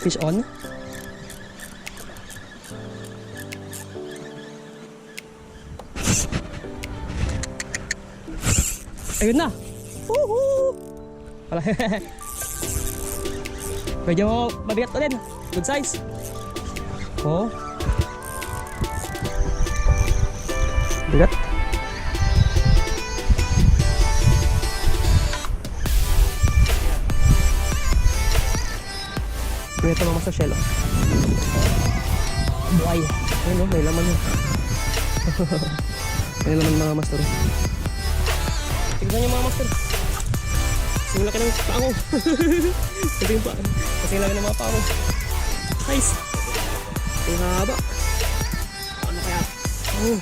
fish on. Ayun na. Woohoo! Wala. Medyo mabigat pa din. Good size. Oh. Bigat. Ito mga sa shell. Buhay. Ayun o, may laman yun. May laman mga master. Tignan nyo mga master. Kasing laki ng paa ko. Kasing laki ng mga paa ko. Nice. Ang haba. Ano kaya? Oh.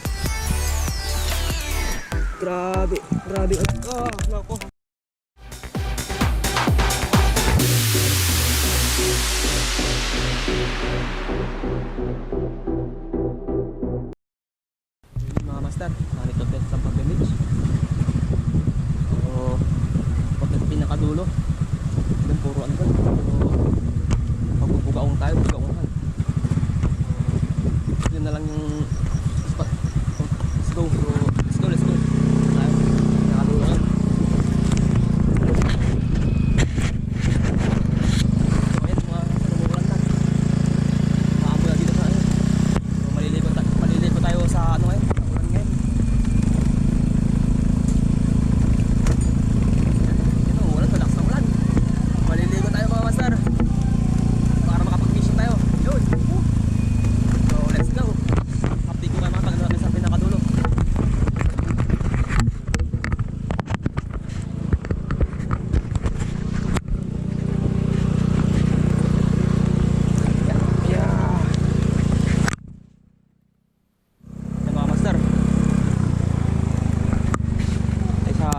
Grabe. Grabe. Ah, nako. Mga master, nandito tayo sa Sampag Beach. So, pagkat sa pinakadulo, doon puro ano doon. So, pagbubugaong tayo, bugaongan. So, yun na lang yung spot. So, let's go. So, let's go. Tayo, pinakadulo kan.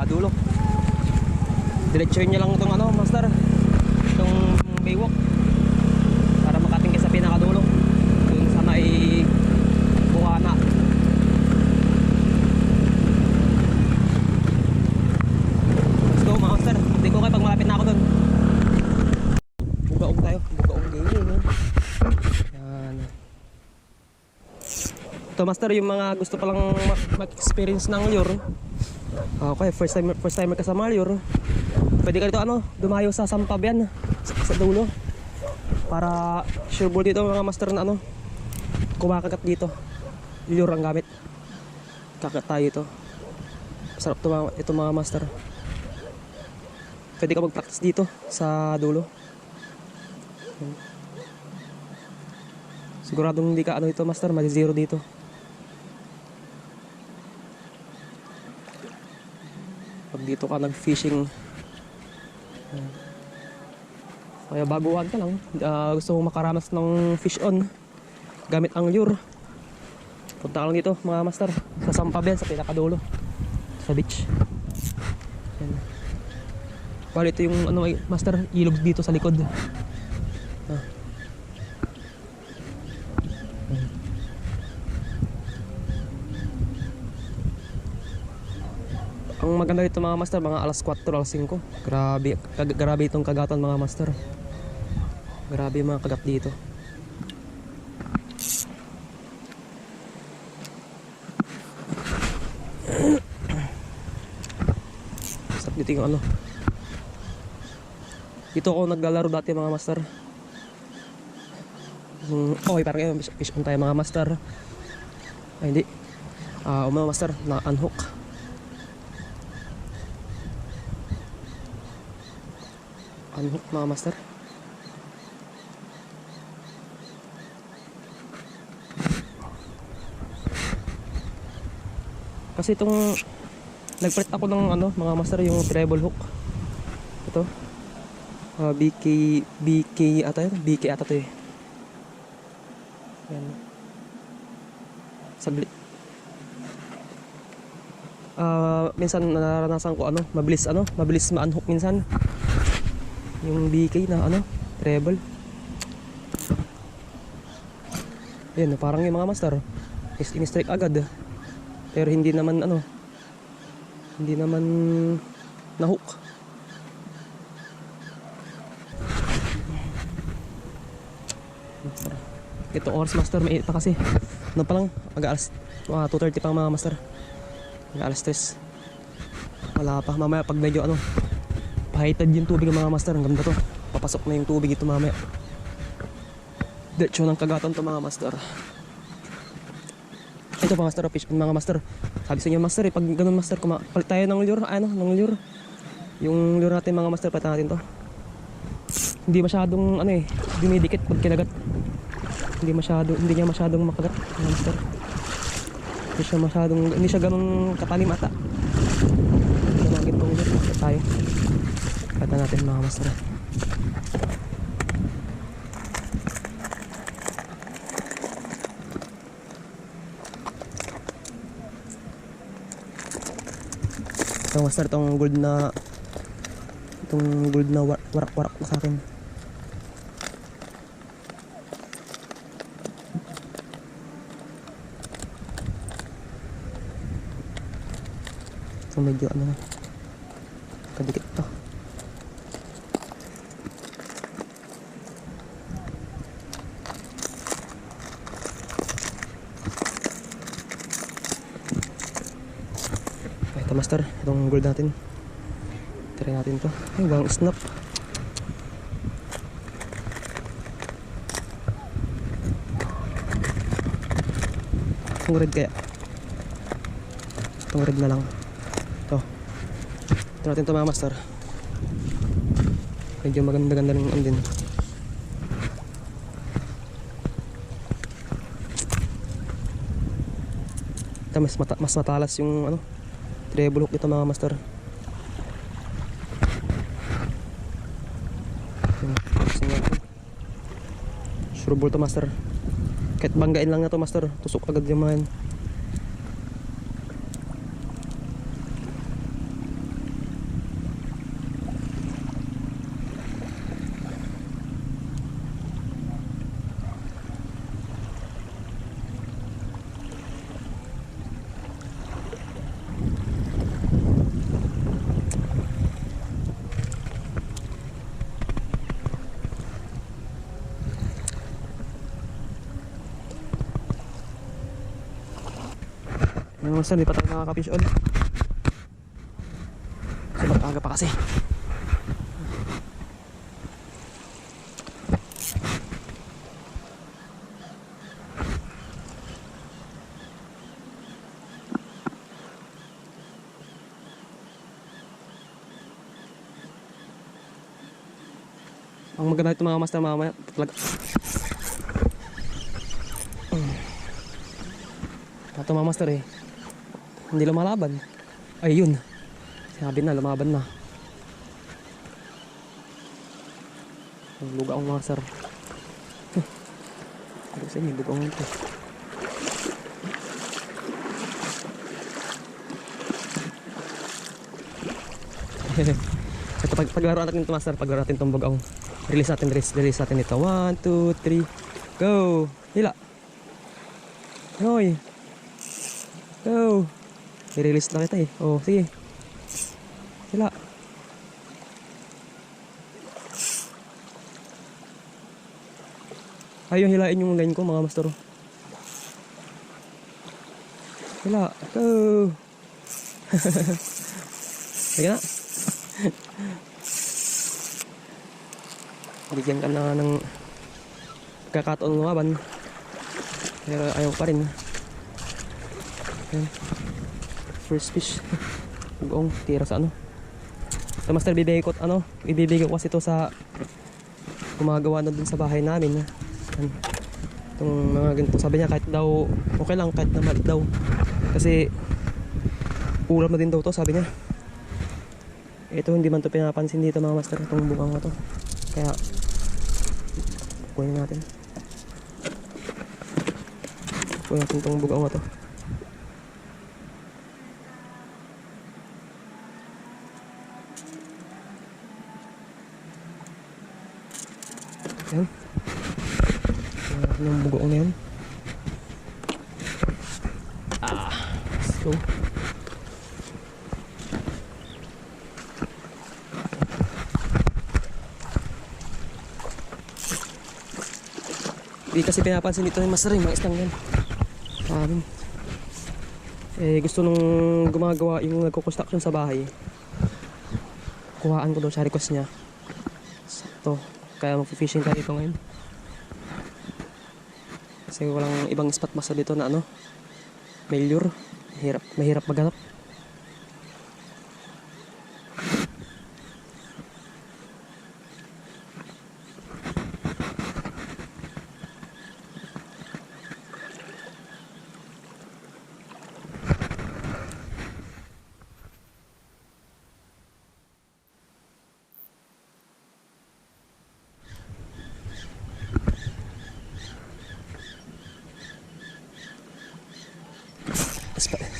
Dulo. Diretsuhin niya lang itong ano, master. Itong baywalk para makatingin sa pinakadulo. Dun sa may buhana. Let's go mga master. Hindi ko kayo pag malapit na ako dun. Bugaong tayo. Bugaong gaming. Yan. Ito master, yung mga gusto palang mag-experience ng lure. Okay, first timer ka sa Malyor. Pwede ka dito ano, dumayo sa Sampabian sa dulo. Para sure ball dito mga master na ano, kumakagat dito. Lure ang gamit. Kakat tayo ito. Sarap ito mga master. Pwede ka mag-practice dito sa dulo. Siguradong hindi ka ano ito master, mag-zero dito. Pag dito ka nag-fishing, kaya baguhan ka lang, gusto mong makaranas ng fish on gamit ang lure, punta ka lang dito mga master sa Sampabian, sa pinakadulo sa beach. Yan. Bali ito yung ano, master, ilog dito sa likod. Ang maganda dito mga master, mga alas 4, alas 5. Grabe itong kagatan mga master. Grabe yung mga kagat dito. Sarap dito yung ano. Dito ako naglalaro dati mga master. Okay, parang yun, fish on tayo mga master. Ay hindi. Mga master, na-unhook. Unhook mga master. Kasi itong nagpalit ako ng ano mga master, yung treble hook. Ito BK ata yun, BK ata to eh. Yan. Saglit. Minsan naranasan ko ano, mabilis ma-unhook minsan. Yung BK na ano, treble. Yan, parang yung mga master in-strike agad. Pero hindi naman ano, hindi naman na-hook. Ito oras master, mainit pa kasi. Ano pa lang, mag-alas 2:30 pa mga master. Mag-alas 3. Wala pa, mamaya pag medyo pahitad yung tubig ng mga master. Ang ganda to, papasok na yung tubig ito mamaya. Diretsyo ng kagatan to mga master. Ito pa master, fish pond mga master. Sabi sa inyo master pag ganun master, palit tayo ng lure, ng lure. Yung lure natin mga master, palitan natin to. Hindi masyadong dumidikit pag kinagat. Hindi niya masyadong makagat mga master. Hindi siya ganun katalim ata. Ginagin tong lure tayo. Palitan natin mga master. Ito master, itong gold na warak-warak na sa akin. So medyo kadikit to. Ito master, itong gold natin. Try natin to. Ay, bang snap. Itong red kaya. Itong red na lang. Ito natin to mga master. Medyo maganda-ganda ng din. Ito mas matalas yung treble hook ito mga master. Sure ball to master. Kahit banggain lang na to master, tusok agad yung mga yan. Yung master, di pa tayo nakaka-fish on. Sobrang aga pa kasi. Ang maganda ito mga master, mamaya ito mga master hindi lumalaban. Ay yun, sinabi na lumaban na. Lugaw mga sir. Ano sa inyo, lugaw ito. Ito paglaro natin ito master, paglaro natin itong bugaw. Release natin ito. 1, 2, 3, go! Hila! Hoy! Go! I-release lang kita oh, sige. Hila! Ayaw hilain yung line ko mga master. Hila! Go! Sige na! Bigyan ka na ng kakataon lumaban, pero ayaw pa rin. Ayan. First fish. Buong tira sa ito master, ibibigay ko kasi ito sa gumagawa na dun sa bahay namin. Ayan. Itong mga ganito, sabi niya kahit daw okay lang, kahit na malit daw kasi ulam na din daw to, sabi niya. Ito hindi man to pinapansin dito mga master, itong bukang na to, kaya kunin natin itong bugaw na to. Ayan. Yung bugaw na yan. Let's go. Hindi kasi pinapansin dito ng master yung mga islang yan. Amin. Gusto nung gumagawa yung nagko-construction sa bahay. Kuhaan ko daw sa request niya. Sakto. Kaya mag-fishing tayo dito ngayon. Kasi walang ibang spot masa dito na ano, may lure. Mahirap maghanap.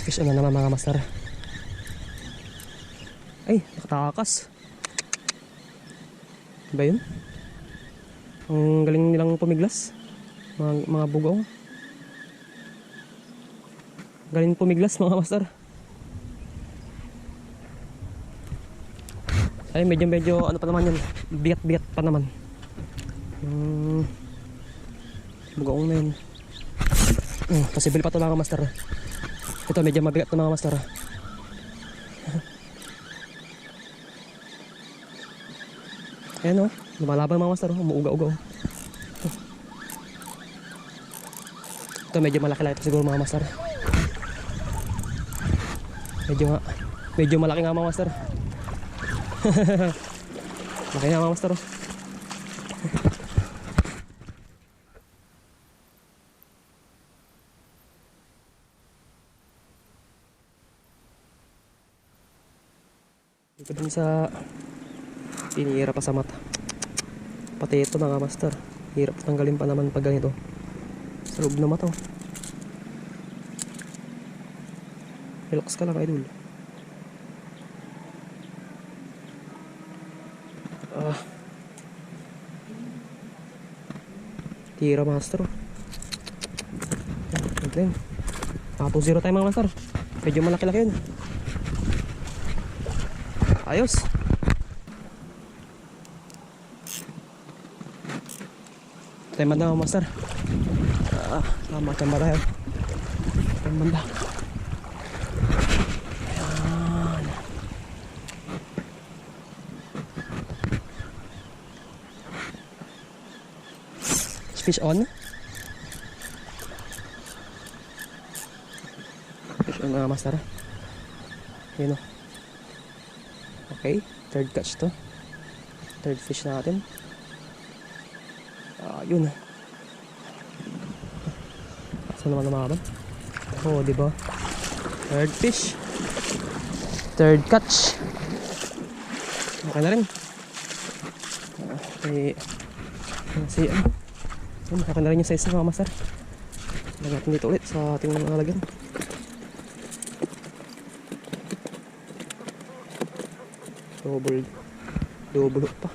Fish on na naman mga master. Ay, nakatakas. Ba yun? Ang galing nilang pumiglas. Mga bugong. Galing pumiglas mga master. Ay, medyo ano pa naman yan. Bigat pa naman. Bugong na yun. Possible pa ito mga master. Ito medyo mabigat ito mga master. Ayan o, lumalaban mga master. Umuuga-uga o. Ito medyo malaki lang ito siguro mga master. Medyo malaki nga mga master. Malaki nga mga master. Dito din sa tinira pa sa mata. Pati ito mga master. Hirap tanggalin pa naman pag ganito. Sa loob na mata. Relax ka lang idol. Tira master. Yan. 2-0 tayo mga master. Medyo malaki-laki yun. Ayos. Tayo banda mga master. Tama tamba tayo. Tayo banda. Ayan. Fish on. Fish on mga master. Yun o. Okay, third catch to. Third fish natin. Yun. Saan naman lumaban? Oh, diba? Third fish. Third catch. Okay na rin. Okay na rin yung size ng mga master. Lagyan natin dito ulit sa ating mga lagyan. Double pa.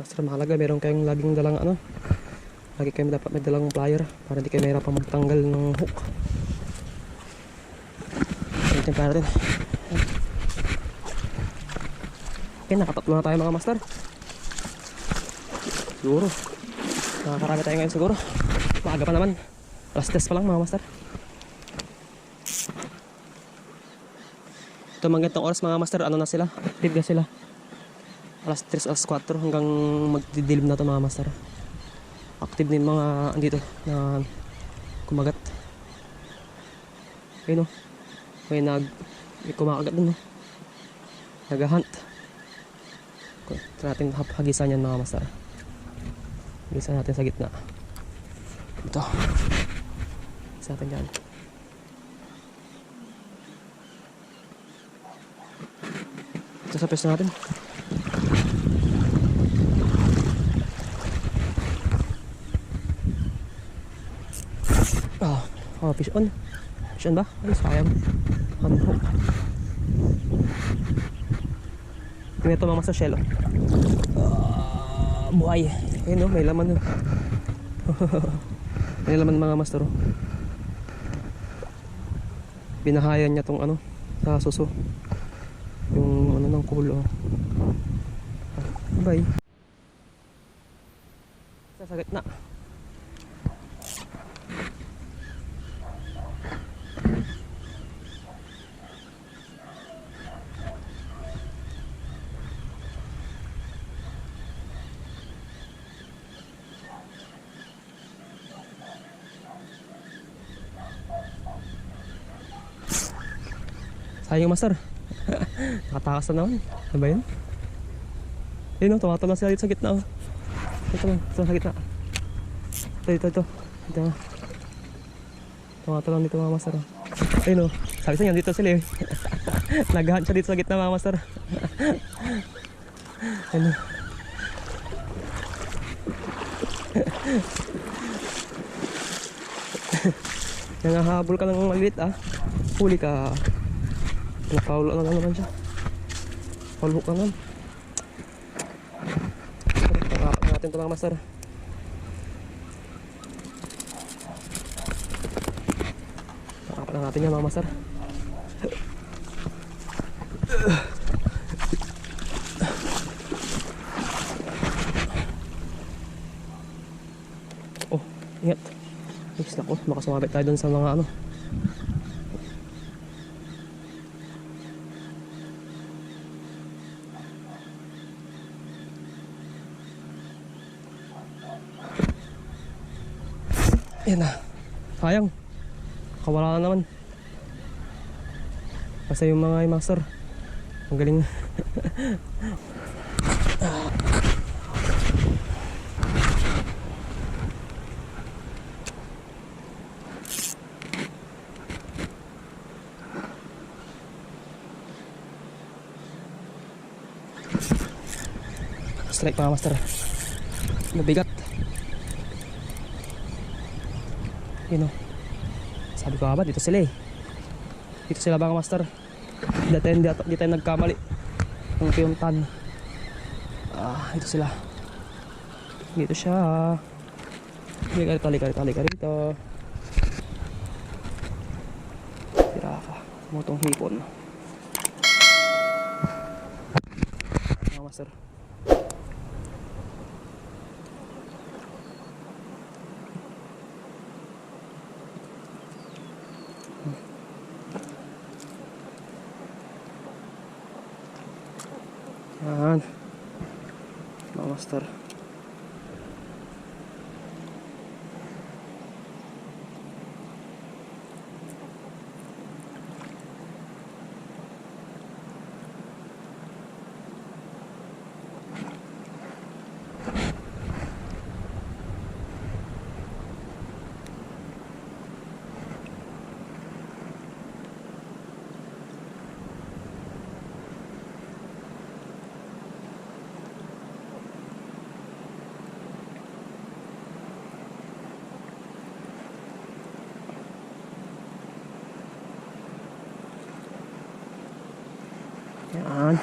Basta mahalaga meron kayong laging dalang ano. Lagi kayo dapat may dalang plier para hindi kayo mahirapan magtanggal ng hook. Ito pa natin. Okay, nakatatlo na tayo mga master. Siguro nakakarami tayo ngayon siguro. Maaga pa naman. Last test pa lang mga master. Ito mga ganitong oras mga master, ano na sila? Active na sila. Alas 3, alas 4 hanggang magdidilim na ito mga master. Active din mga andito na kumagat. Ayun o. May kumakagat dun o. Nag-hunt. Try natin hagisan yan mga master. Hagisan natin sa gitna. Ito. Hagisan natin dyan. Ito sa pwesto natin. Fish on. Fish on ba? Ay, sayang. Unhook. Tingnan ito mga master shell. Buhay. Ayun may laman. May laman mga master. Binahayan niya tong sa suso. Yung ng kulo. Bye. Sa gitna. Sayang master. Nakatakas na naman. Ano ba yun? Ayun tumatalo sila dito sa gitna. Ito sa gitna. Ito. Tumatalo dito mga master. Ayun sabi sa inyo dito sila eh. Naghahan siya dito sa gitna mga master. Ayun nangahabol ka ng maliit huli ka. Napaula na naman siya. Paul hook naman. Pangakap natin ito mga master. Pangakap na natin yan mga master. Oh, ingat. Next na ko, baka sumabit tayo dun sa mga Yan na. Sayang. Kawala na naman. Kasi yung mga master ang galing. Strike mga master. Mabigat. Sabi ko ba dito sila dito sila mga master. Di tayo nagkamali ng piyuntan. Dito sila, dito siya. Halika rito. Tira ka motong hipon mga master. Yan mga master. Yan.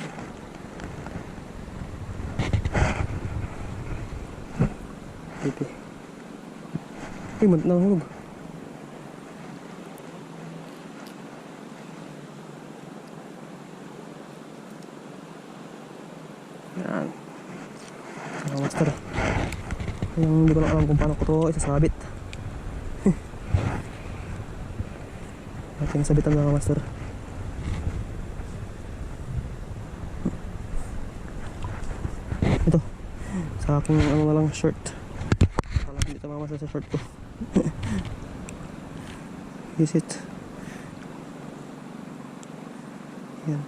Pipi. Muntik na hulog. Yan. Mga master. Hindi ko lang alam kung paano ko ito isasabit. Ating sabitan mga master. Ito sa aking na lang shirt. Alam hindi ito mamasa sa shirt ko. Is it? Yan.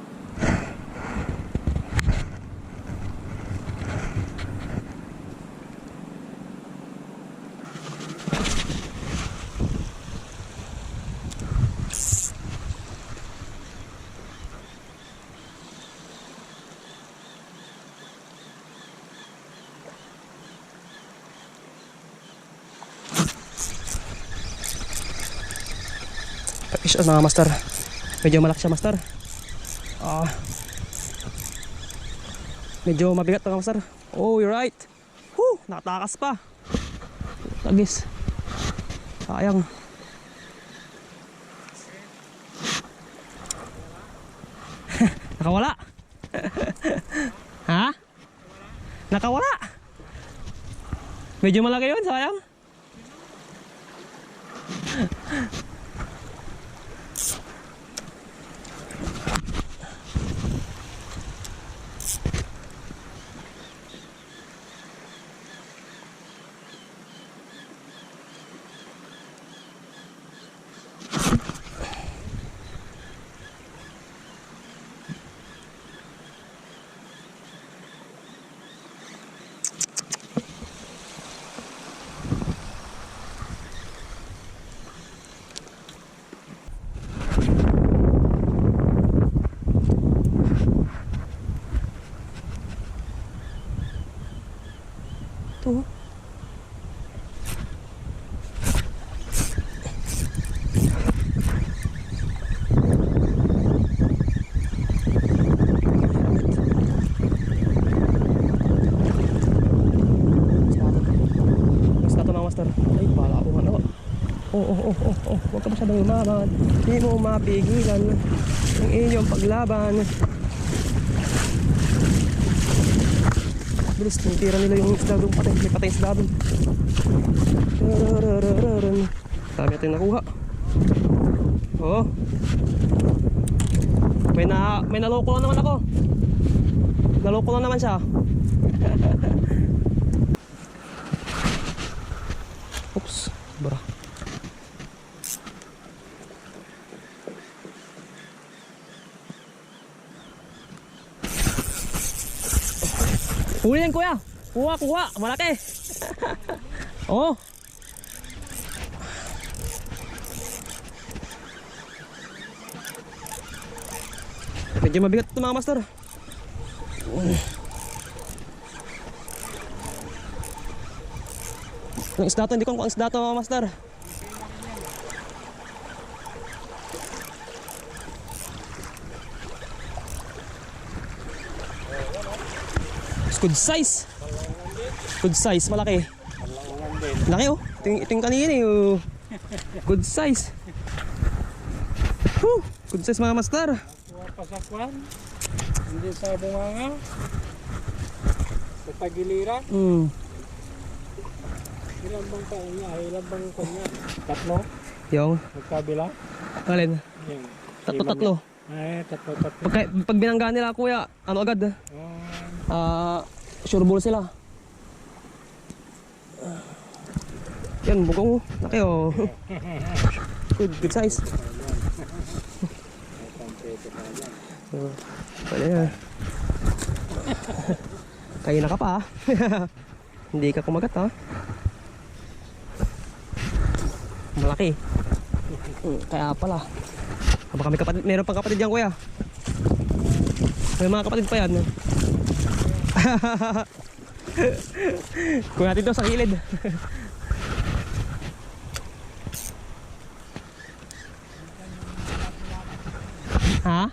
Fish on mga master. Medyo malaki siya master. Medyo mabigat mga master. Oh, you're right. Whew, nakatakas pa. Tagis. Sayang. Nakawala. Ha? Nakawala. Medyo malaki yun, sayang. Ito. Basta ito mga master. Ay, pala ako ano. Huwag ka masyadong lumaban. Hindi mo mapigilan ang inyong paglaban. Bilis, tinitira nila yung isda doon patay. May patay isda doon. Dami natin nakuha. Oo. May naloko lang naman ako. Naloko lang naman siya. Oops, bara. Huli yan kuya. Kuha. Malaki. Oh. Medyo mabigat ito mga master. Ang isda to, hindi ko ang isda to mga master. Good size. Good size, malaki. Laki oh. Ito yung kanina eh. Oh. Good size. Good size mga master. Pasakwan. Hindi sa bunganga. Sa tagiliran. Ilan bang kanya? Ilan bang kanya? Tatlo? Yung? Magkabila? Alin? Yung. Tatlo. Ay, tatlo. Pag binangga nila kuya, ano agad? Sure ball sila. Yan, bugong. Laki oh. Good size. Pwede na. Kaya na ka pa ha. Hindi ka kumagat ha. Malaki. Kaya pala. Baka may kapatid, meron pang kapatid yan kuya. May mga kapatid pa yan. Kuya natin to sa gilid. Ha?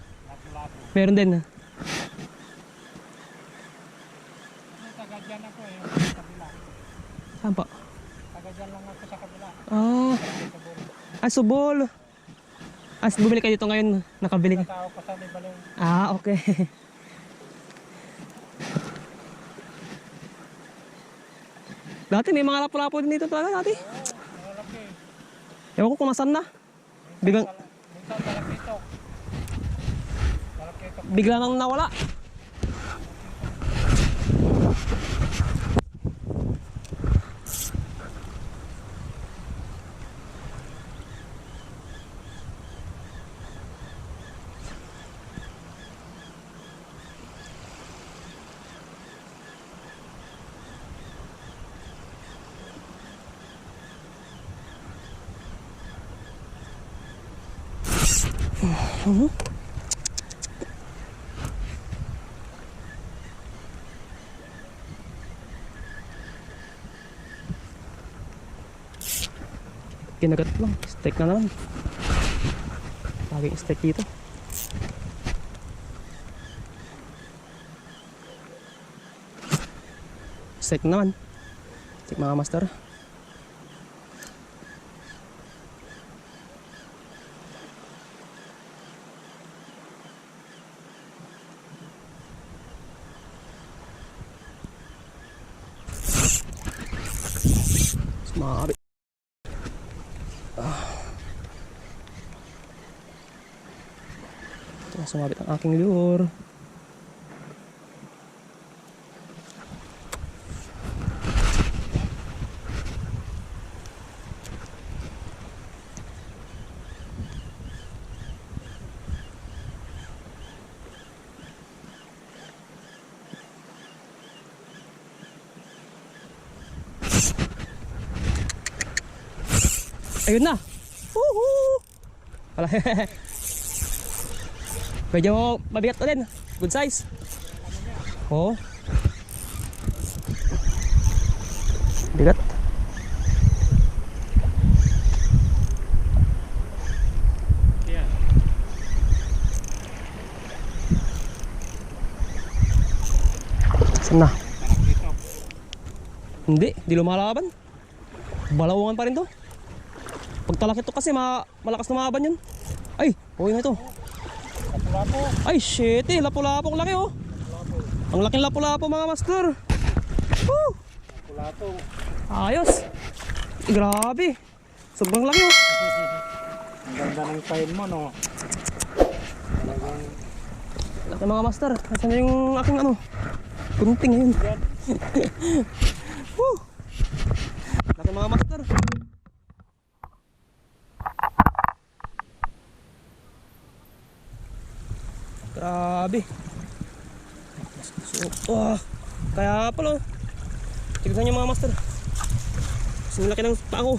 Meron din. Taga-dyan ako eh. Sa kabila. Saan pa? Taga-dyan lang ako sa kabila. Subol. Bumili kayo dito ngayon. Nakabili ka. Tao ko sa Libalong. Okay. Dati may mga lapo-lapo din dito talaga dati. Malaki. Ewan ko kung nasan na. Biglang, Minsan malakito. Malakito. bigla nang nawala. Kinagat lang, steak na naman. Laging steak dito. Check naman. Check mga master. Sumabit. Ito na sumabit ang aking lure. Ayun na. Woohoo! Wala. Medyo mabigat na din. Good size. Oo. Bigat. Yan. Saan na? Parang dito. Hindi lumalaban. Balawangan pa rin to. Pag talakit to kasi malakas lumaban yun. Ay, okay na ito. Lapu-lapu. Ay, shit eh. Lapu-lapu. Ang laki oh. Ang laking lapu-lapu mga master. Woo! Lapu-lapu. Ayos. Grabe. Sobrang laki oh. Ang ganda ng style mo, no? Talagang Laki mga master. Nasaan na yung aking ano? Kunting ngayon. yan. Woo! Laki mga master. Grabe. So, kaya pala. Tignan niyo mga master. Kasing laki ng paa ko.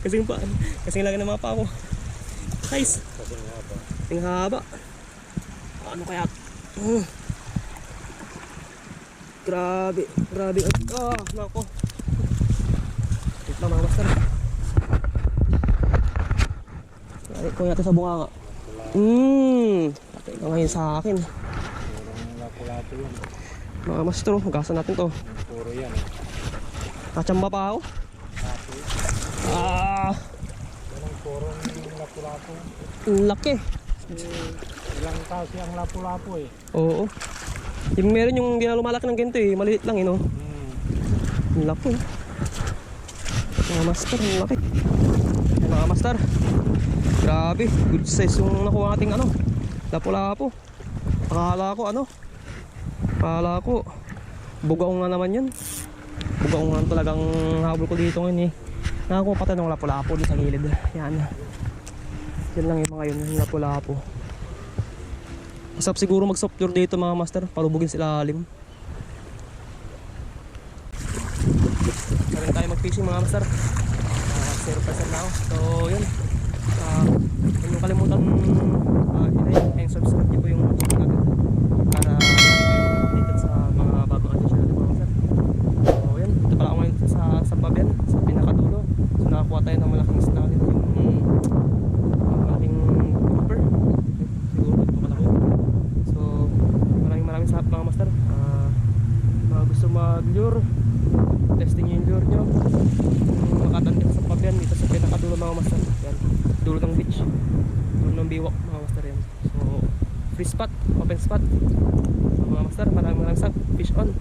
Kasing laki ng mga paa ko. Guys. Kasing haba. Ano kaya? Grabe. Grabe. Nako. Wait lang mga master. Lari ko natin sa bunganga. Patay ka ngayon sa akin. Purong lapu-lapu yan. Mga master, magasan natin to. Puro yan. Kachamba pa ako. Walang purong lapu-lapu. Laki. Ilang kasi ang lapu-lapu eh. Oo. Yung meron yung hindi na lumalaki ng ganito eh. Maliit lang eh no. Ang laki. Mga master, ang laki. Mga master. Grabe. Good size yung nakuha nating ano. Lapu-lapu. Akala ko bugaong nga naman yun. Bugaong nga talagang habol ko dito ngayon eh. Nakakuha pa tayo ng lapu-lapu dito sa gilid. Yan. Yan lang yung mga yun. Yung lapu-lapu. Masarap siguro mag soft lure dito mga master. Palubugin sila ilalim. Karin tayo mag-fishing mga master. 0% na ako. So yun. Huwag nyo kalimutan i-like and subscribe niyo po yung channel natin para updated sa mga bagong addition natin mga master. So yun. Ito pala ako ngayon sa Sampabian. Sa pinakadulo. So nakakuha tayo ng malaking isla nito. Yung malaking grouper. Siguro ito kalaki. So maraming salamat mga master. Mga gusto mag-lure, testing yung lure nyo, makatandem sa Pabian dito sa pinakadulo mga master. Yan, dulo ng beach, dulo ng biwak mga master yan. So free spot, open spot. So, mga master, maraming salamat. Fish on.